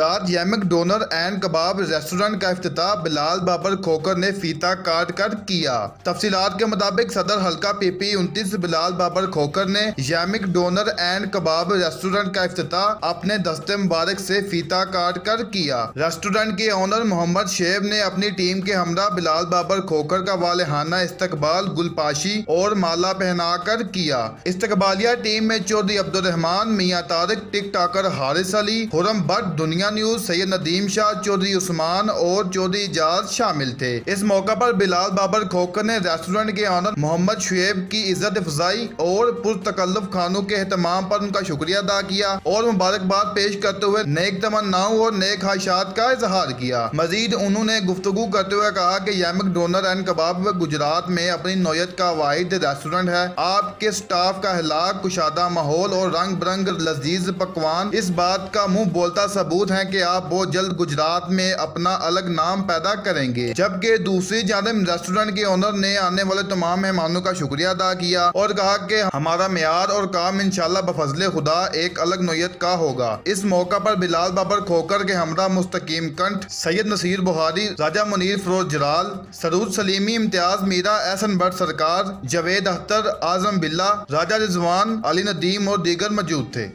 गुजरात यमिक doner and kebab restaurant का इफ्तिताह बिलाल बाबर खोकर ने फीता काट कर किया। तफसीलात के मुताबिक सदर हल्का पीपी 29 बिलाल बाबर खोकर ने यमिक डोनर एंड कबाब रेस्टोरेंट का इफ्तिताह अपने दस्ते मुबारक से फीता काट कर किया। रेस्टोरेंट के ओनर मोहम्मद शेब ने अपनी टीम के हमरा बिलाल बाबर खोकर का वालेहाना इस्तकबाल गुलपाशी और माला पहना कर किया। इस्तकबालिया टीम में चौधरी अब्दुल रहमान, मियां तारिक, टिक टाकर हारिस अली, खुरम भट्ट, दुनिया न्यूज, सैयद नदीम शाह, चौधरी उस्मान और चौधरी इजाज शामिल थे। इस मौका पर बिलाल बाबर खोकर ने रेस्टोरेंट के ऑनर मोहम्मद शुएब की इज्जत अफजाई और पुरतकल्लुफ खानों के एहतमाम पर उनका शुक्रिया अदा किया और मुबारकबाद पेश करते हुए नेक तमन्नाओं और नेक ख्वाहिशात का इजहार किया। मजीद उन्होंने गुफ्तगू करते हुए कहा कि यमिक डोनर एंड कबाब गुजरात में अपनी नौयत का वाहिद रेस्टोरेंट है। आपके स्टाफ का हिलाक, कुशादा माहौल और रंग बिरंग लजीज पकवान इस बात का मुंह बोलता सबूत है कि आप बहुत जल्द गुजरात में अपना अलग नाम पैदा करेंगे। जबकि दूसरी जानिब रेस्टोरेंट के ओनर ने आने वाले तमाम मेहमानों का शुक्रिया अदा किया और कहा कि हमारा मेयार और काम इंशाल्लाह बफजले खुदा एक अलग नौयत का होगा। इस मौका पर बिलाल बाबर खोकर के हमरा मुस्तकीम कंठ, सैयद नसीर बुहारी, राजा मुनीर फरोज जलाल, सरूज सलीमी, इम्तियाज मीरा, एहसन भट्ट सरकार, जवेद अख्तर, आजम बिल्ला, राजा रिजवान, अली नदीम और दीगर मौजूद थे।